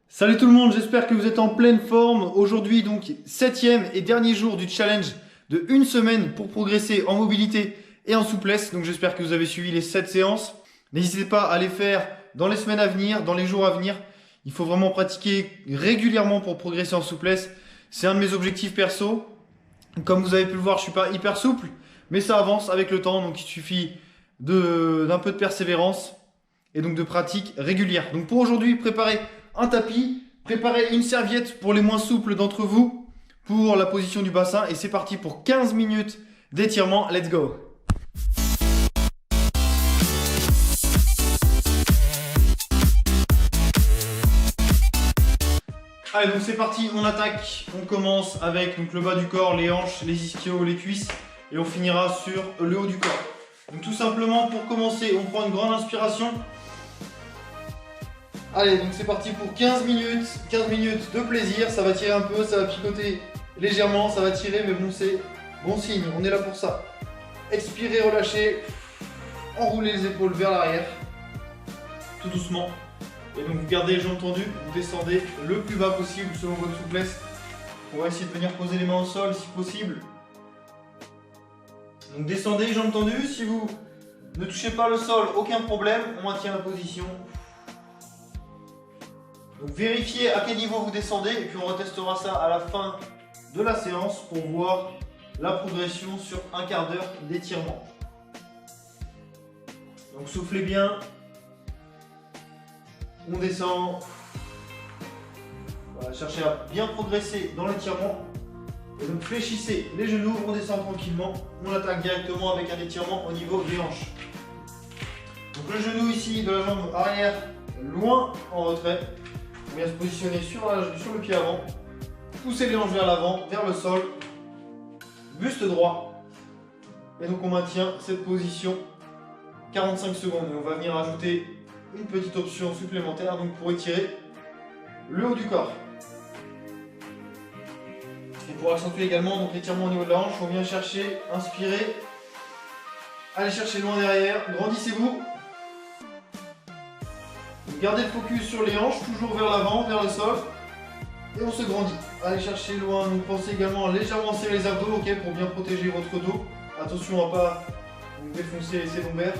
Salut tout le monde, j'espère que vous êtes en pleine forme. Aujourd'hui donc 7e et dernier jour du challenge de une semaine pour progresser en mobilité et en souplesse. Donc j'espère que vous avez suivi les 7 séances. N'hésitez pas à les faire dans les semaines à venir, dans les jours à venir. Il faut vraiment pratiquer régulièrement pour progresser en souplesse. C'est un de mes objectifs perso. Comme vous avez pu le voir, je suis pas hyper souple, mais ça avance avec le temps. Donc il suffit d'un peu de persévérance et donc de pratique régulière. Donc pour aujourd'hui, préparez un tapis, préparez une serviette pour les moins souples d'entre vous pour la position du bassin et c'est parti pour 15 minutes d'étirement. Let's go! Allez, donc c'est parti, on attaque. On commence avec donc, le bas du corps, les hanches, les ischios, les cuisses et on finira sur le haut du corps. Donc tout simplement pour commencer, on prend une grande inspiration. Allez, donc c'est parti pour 15 minutes de plaisir, ça va tirer un peu, ça va picoter légèrement, ça va tirer, mais bon, c'est bon signe, on est là pour ça. Expirez, relâchez, enroulez les épaules vers l'arrière, tout doucement. Et donc vous gardez les jambes tendues, vous descendez le plus bas possible selon votre souplesse. On va essayer de venir poser les mains au sol si possible. Donc descendez, jambes tendues, si vous ne touchez pas le sol, aucun problème, on maintient la position. Donc vérifiez à quel niveau vous descendez et puis on retestera ça à la fin de la séance pour voir la progression sur un quart d'heure d'étirement. Donc soufflez bien, on descend, voilà, cherchez à bien progresser dans l'étirement et donc fléchissez les genoux, on descend tranquillement, on attaque directement avec un étirement au niveau des hanches. Donc le genou ici de la jambe arrière loin en retrait. On vient se positionner sur le pied avant, pousser les hanches vers l'avant, vers le sol, buste droit. Et donc on maintient cette position 45 secondes. Et on va venir ajouter une petite option supplémentaire donc pour étirer le haut du corps. Et pour accentuer également l'étirement au niveau de la hanche, on vient chercher, inspirer, allez chercher loin derrière, grandissez-vous. Gardez le focus sur les hanches, toujours vers l'avant, vers le sol. Et on se grandit. Allez chercher loin. Donc pensez également à légèrement serrer les abdos, ok, pour bien protéger votre dos. Attention à ne pas vous défoncer les lombaires.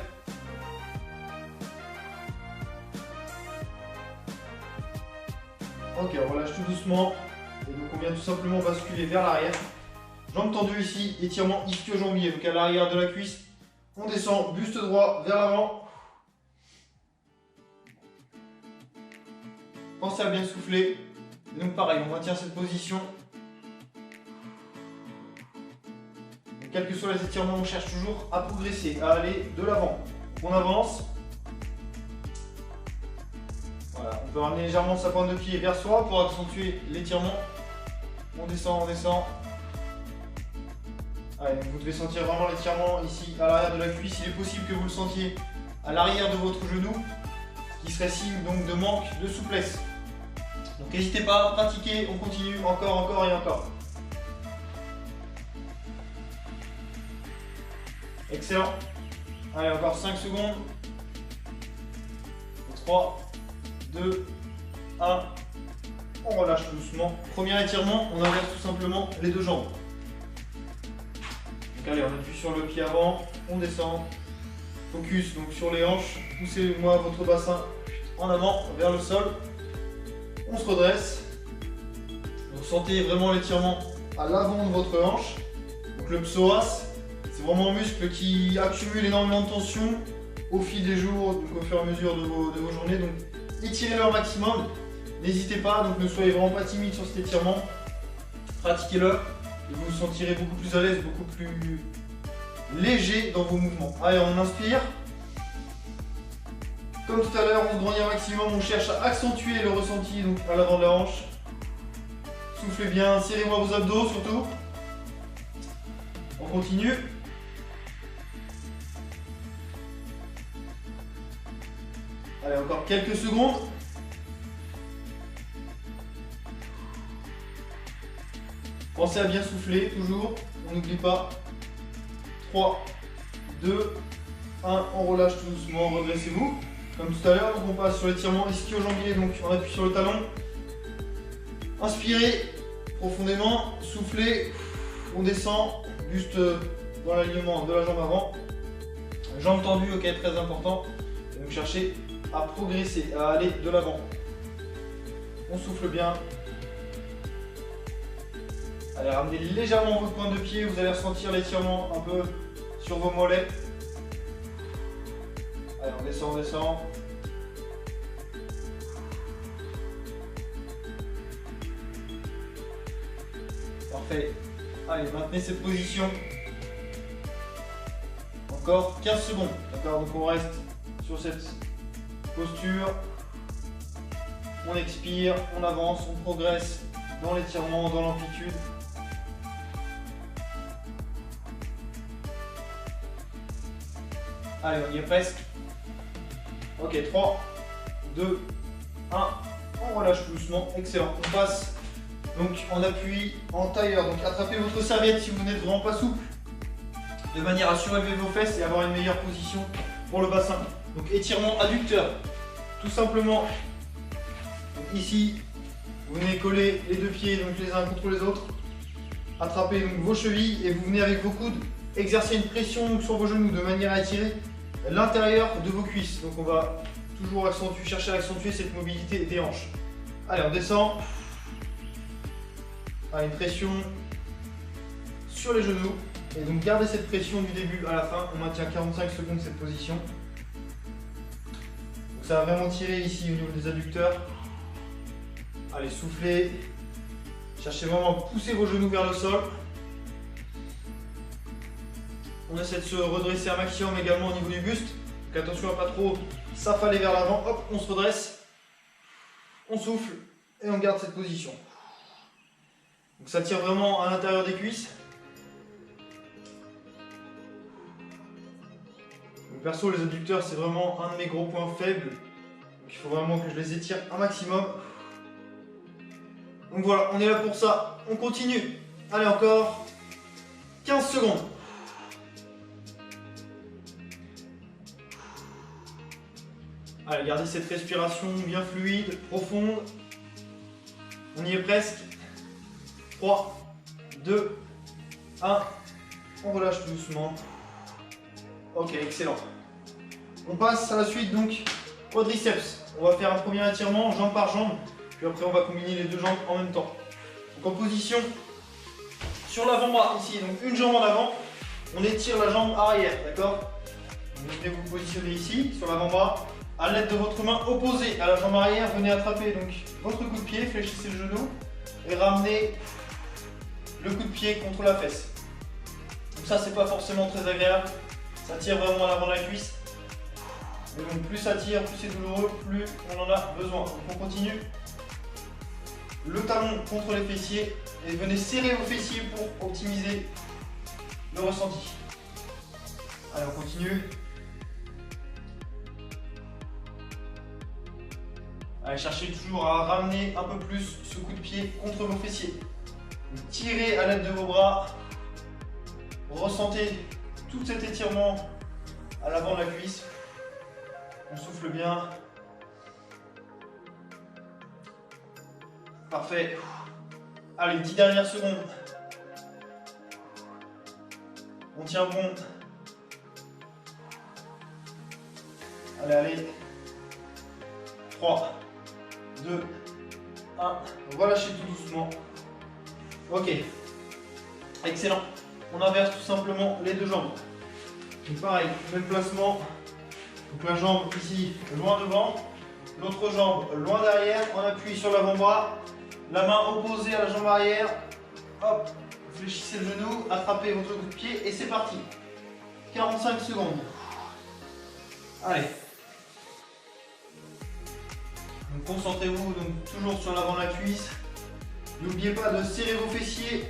Ok, on relâche tout doucement. Et donc on vient tout simplement basculer vers l'arrière. Jambes tendues ici, étirement ischio-jambier. Donc à l'arrière de la cuisse, on descend, buste droit vers l'avant. Pensez à bien souffler. Et donc pareil, on maintient cette position. Donc, quels que soient les étirements, on cherche toujours à progresser, à aller de l'avant. On avance. Voilà, on peut ramener légèrement sa pointe de pied vers soi pour accentuer l'étirement. On descend, on descend. Allez, vous devez sentir vraiment l'étirement ici à l'arrière de la cuisse. Il est possible que vous le sentiez à l'arrière de votre genou, qui serait signe donc de manque de souplesse. Donc n'hésitez pas à pratiquer, on continue encore et encore. Excellent. Allez, encore 5 secondes. 3, 2, 1. On relâche doucement. Premier étirement, on inverse tout simplement les deux jambes. Donc allez, on appuie sur le pied avant, on descend. Focus donc sur les hanches, poussez-moi votre bassin en avant vers le sol. On se redresse. Donc sentez vraiment l'étirement à l'avant de votre hanche. Donc le psoas, c'est vraiment un muscle qui accumule énormément de tension au fil des jours, donc au fur et à mesure de vos journées. Donc étirez-le au maximum. N'hésitez pas, donc ne soyez vraiment pas timide sur cet étirement. Pratiquez-le et vous vous sentirez beaucoup plus à l'aise, beaucoup plus léger dans vos mouvements. Allez, on inspire. Comme tout à l'heure, on se grandit un maximum, on cherche à accentuer le ressenti donc à l'avant de la hanche. Soufflez bien, serrez-moi vos abdos surtout. On continue. Allez, encore quelques secondes. Pensez à bien souffler, toujours, on n'oublie pas. 3, 2, 1, on relâche tout doucement, redressez-vous. Comme tout à l'heure, on passe sur l'étirement ischio-jambier, donc on appuie sur le talon, Inspirez profondément, soufflez, on descend, buste dans l'alignement de la jambe avant. Jambes tendues, ok, très important. Et donc cherchez à progresser, à aller de l'avant. On souffle bien. Allez, ramenez légèrement votre pointe de pied, vous allez ressentir l'étirement un peu sur vos mollets. Allez, on descend, on descend. Parfait. Allez, maintenez cette position. Encore 15 secondes. D'accord, donc on reste sur cette posture. On expire, on avance, on progresse dans l'étirement, dans l'amplitude. Allez, on y est presque. Ok, 3, 2, 1. On relâche doucement. Excellent. On passe donc en appui, en tailleur. Donc attrapez votre serviette si vous n'êtes vraiment pas souple, de manière à surélever vos fesses et avoir une meilleure position pour le bassin. Donc étirement adducteur. Tout simplement, donc ici, vous venez coller les deux pieds donc les uns contre les autres. Attrapez donc vos chevilles et vous venez avec vos coudes exercer une pression donc, sur vos genoux de manière à étirer l'intérieur de vos cuisses. Donc on va toujours chercher à accentuer cette mobilité des hanches. Allez, on descend. Allez, une pression sur les genoux. Et donc gardez cette pression du début à la fin. On maintient 45 secondes cette position. Donc ça va vraiment tirer ici au niveau des adducteurs. Allez, soufflez. Cherchez vraiment à pousser vos genoux vers le sol. On essaie de se redresser un maximum également au niveau du buste. Donc attention à pas trop s'affaler vers l'avant. Hop, on se redresse. On souffle et on garde cette position. Donc ça tire vraiment à l'intérieur des cuisses. Donc perso, les adducteurs, c'est vraiment un de mes gros points faibles. Donc il faut vraiment que je les étire un maximum. Donc voilà, on est là pour ça. On continue. Allez, encore 15 secondes. Allez, gardez cette respiration bien fluide, profonde. On y est presque. 3, 2, 1. On relâche doucement. Ok, excellent. On passe à la suite donc quadriceps. On va faire un premier étirement jambe par jambe. Puis après on va combiner les deux jambes en même temps. Donc en position sur l'avant-bras ici. Donc une jambe en avant. On étire la jambe arrière, d'accord? Vous venez vous positionner ici sur l'avant-bras. À l'aide de votre main opposée à la jambe arrière, venez attraper donc votre coup de pied, fléchissez le genou et ramenez le coup de pied contre la fesse. Donc ça c'est pas forcément très agréable, ça tire vraiment à l'avant de la cuisse. Et donc plus ça tire, plus c'est douloureux, plus on en a besoin. Donc on continue. Le talon contre les fessiers et venez serrer vos fessiers pour optimiser le ressenti. Allez, on continue. Allez, cherchez toujours à ramener un peu plus ce coup de pied contre vos fessiers. Donc, tirez à l'aide de vos bras. Ressentez tout cet étirement à l'avant de la cuisse. On souffle bien. Parfait. Allez, 10 dernières secondes. On tient bon. Allez, allez. 3, 2, 1. On va lâcher tout doucement. Ok. Excellent. On inverse tout simplement les deux jambes. Donc pareil, même placement. Donc la jambe ici loin devant, l'autre jambe loin derrière. On appuie sur l'avant-bras. La main opposée à la jambe arrière. Hop, fléchissez le genou, attrapez votre coup de pied et c'est parti. 45 secondes. Allez. Donc concentrez-vous donc toujours sur l'avant de la cuisse. N'oubliez pas de serrer vos fessiers.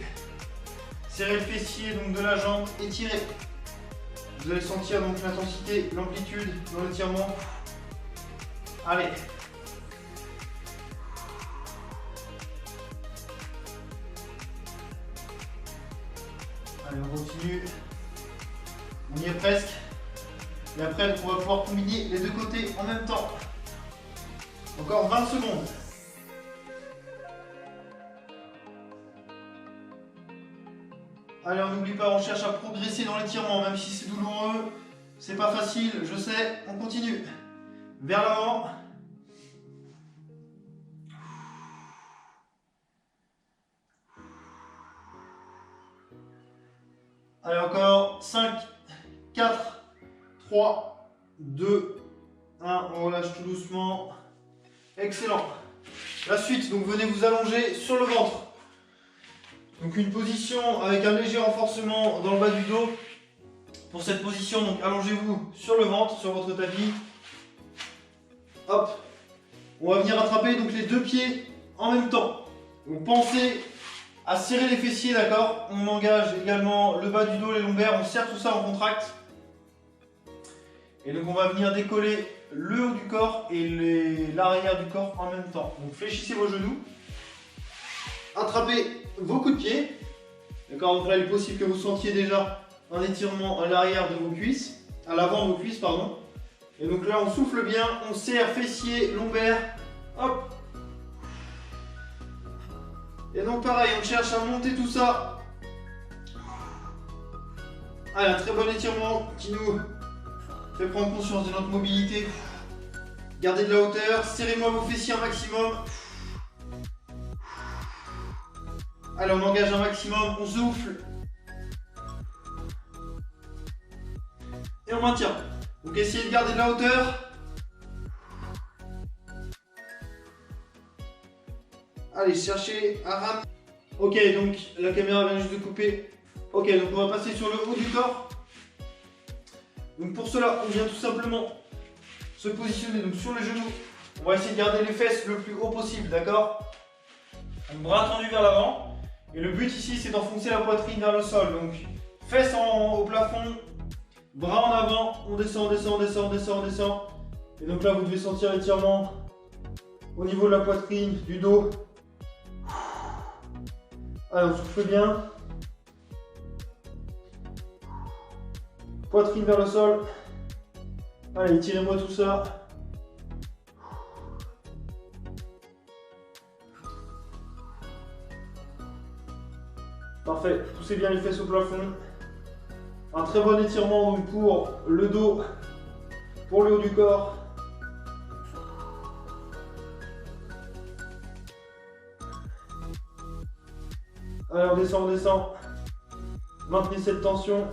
Serrez le fessier donc de la jambe, étirez. Vous allez sentir donc l'intensité, l'amplitude dans l'étirement. Allez. Allez, on continue. On y est presque. Et après, on va pouvoir combiner les deux côtés en même temps. Encore 20 secondes. Allez, on n'oublie pas, on cherche à progresser dans l'étirement, même si c'est douloureux. C'est pas facile, je sais. On continue. Vers l'avant. Allez, encore 5, 4, 3, 2, 1. On relâche tout doucement. Excellent. La suite, donc venez vous allonger sur le ventre. Donc une position avec un léger renforcement dans le bas du dos. Pour cette position, donc allongez-vous sur le ventre, sur votre tapis. Hop. On va venir attraper donc les deux pieds en même temps. Donc pensez à serrer les fessiers, d'accord? On engage également le bas du dos, les lombaires, on serre tout ça, on contracte. Et donc on va venir décoller le haut du corps et l'arrière du corps en même temps. Donc fléchissez vos genoux. Attrapez vos coups de pied. D'accord, donc là il est possible que vous sentiez déjà un étirement à l'arrière de vos cuisses, à l'avant de vos cuisses, pardon. Et donc là on souffle bien, on serre fessiers, lombaires, hop. Et donc pareil, on cherche à monter tout ça. Allez, un très bon étirement qui nous fait prendre conscience de notre mobilité. Gardez de la hauteur, serrez-moi vos fessiers un maximum. Allez, on engage un maximum, on souffle. Et on maintient. Donc essayez de garder de la hauteur. Allez, cherchez à ramener. Ok, donc la caméra vient juste de couper. Ok, donc on va passer sur le haut du corps. Donc pour cela, on vient tout simplement se positionner donc sur les genoux. On va essayer de garder les fesses le plus haut possible, d'accord? Bras tendus vers l'avant. Et le but ici, c'est d'enfoncer la poitrine vers le sol. Donc fesses au plafond, bras en avant, on descend, descend, descend, descend, descend. Et donc là, vous devez sentir l'étirement au niveau de la poitrine, du dos. Allez, on souffle bien. Poitrine vers le sol. Allez, étirez-moi tout ça. Parfait, poussez bien les fesses au plafond. Un très bon étirement donc pour le dos, pour le haut du corps. Allez, on descend, on descend. Maintenez cette tension.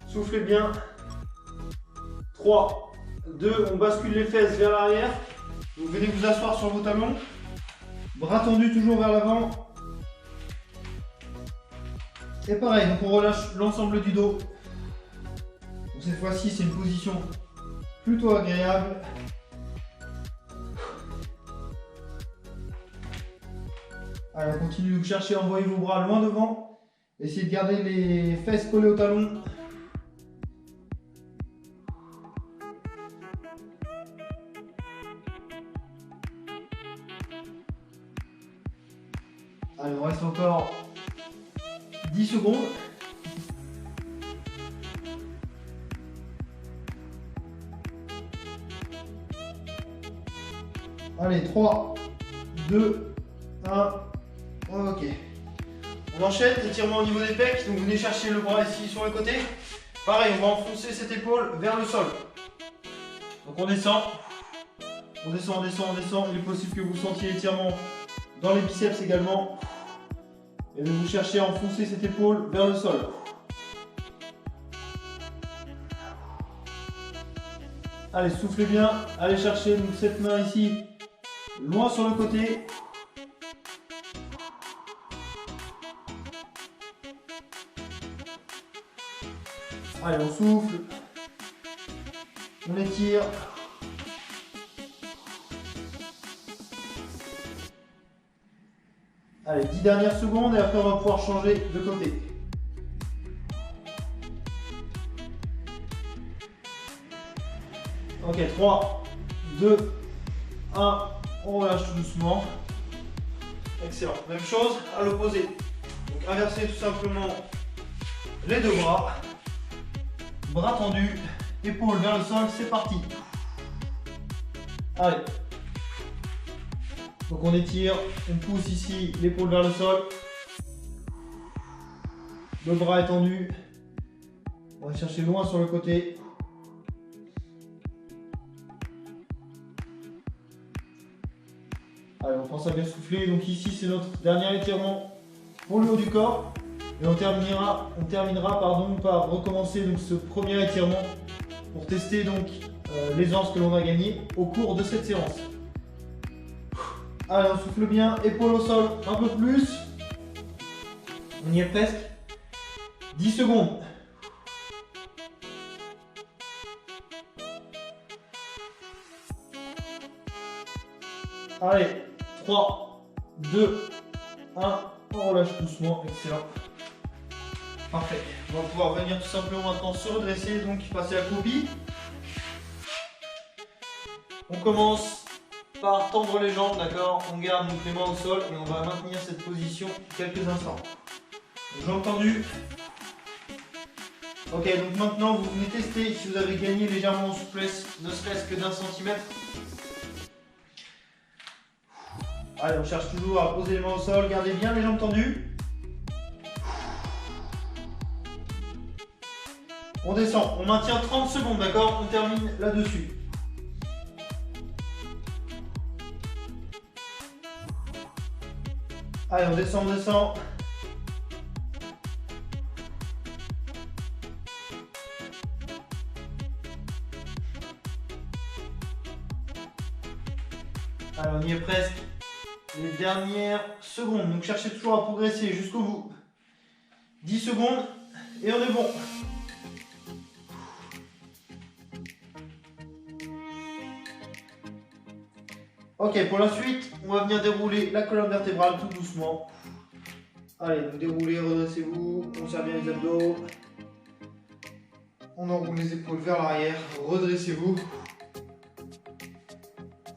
Soufflez bien. 3, 2, on bascule les fesses vers l'arrière. Vous venez vous asseoir sur vos talons. Bras tendus toujours vers l'avant. Et pareil, donc on relâche l'ensemble du dos. Donc cette fois-ci, c'est une position plutôt agréable. Allez, on continue, vous cherchez à envoyer vos bras loin devant. Essayez de garder les fesses collées au talon. Allez, on reste encore 10 secondes. Allez, 3, 2, 1. Ok. On enchaîne, étirement au niveau des pecs. Donc venez chercher le bras ici sur le côté. Pareil, on va enfoncer cette épaule vers le sol. Donc on descend. On descend, on descend, on descend. Il est possible que vous sentiez l'étirement dans les biceps également. Et donc vous cherchez à enfoncer cette épaule vers le sol. Allez, soufflez bien. Allez chercher donc cette main ici, loin sur le côté. Allez, on souffle. On étire. Allez, 10 dernières secondes et après on va pouvoir changer de côté. Ok, 3, 2, 1, on relâche tout doucement. Excellent. Même chose à l'opposé. Donc inversez tout simplement les deux bras. Bras tendus, épaules vers le sol, c'est parti. Allez. Donc on étire, on pousse ici l'épaule vers le sol. Le bras étendu. On va chercher loin sur le côté. Allez, on pense à bien souffler. Donc ici, c'est notre dernier étirement pour le haut du corps. Et on terminera par recommencer donc, ce premier étirement pour tester donc l'aisance que l'on a gagnée au cours de cette séance. Allez, on souffle bien, épaule au sol, un peu plus. On y est presque. 10 secondes. Allez, 3, 2, 1. On relâche doucement, excellent. Parfait. On va pouvoir venir tout simplement maintenant se redresser, donc passer à copie. On commence par tendre les jambes, d'accord? On garde donc les mains au sol et on va maintenir cette position quelques instants. Jambes tendues. Ok, donc maintenant vous venez tester si vous avez gagné légèrement en souplesse, ne serait-ce que d'1 cm. Allez, on cherche toujours à poser les mains au sol, gardez bien les jambes tendues. On descend, on maintient 30 secondes, d'accord? On termine là-dessus. Allez, on descend, on descend. Allez, on y est presque. Les dernières secondes. Donc cherchez toujours à progresser jusqu'au bout. 10 secondes et on est bon. Ok, pour la suite, on va venir dérouler la colonne vertébrale tout doucement. Allez, donc déroulez, redressez-vous, on serre bien les abdos. On enroule les épaules vers l'arrière, redressez-vous.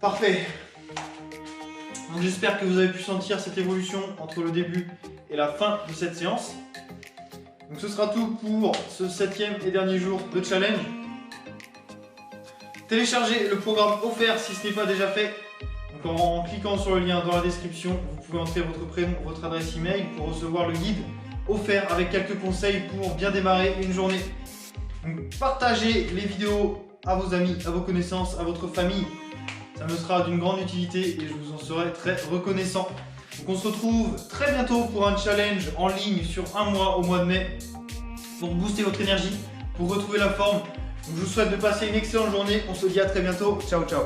Parfait. Donc j'espère que vous avez pu sentir cette évolution entre le début et la fin de cette séance. Donc ce sera tout pour ce 7e et dernier jour de challenge. Téléchargez le programme offert si ce n'est pas déjà fait. Donc en cliquant sur le lien dans la description, vous pouvez entrer votre prénom, votre adresse email pour recevoir le guide offert avec quelques conseils pour bien démarrer une journée. Donc partagez les vidéos à vos amis, à vos connaissances, à votre famille. Ça me sera d'une grande utilité et je vous en serai très reconnaissant. Donc on se retrouve très bientôt pour un challenge en ligne sur un mois au mois de mai pour booster votre énergie, pour retrouver la forme. Donc je vous souhaite de passer une excellente journée. On se dit à très bientôt. Ciao, ciao.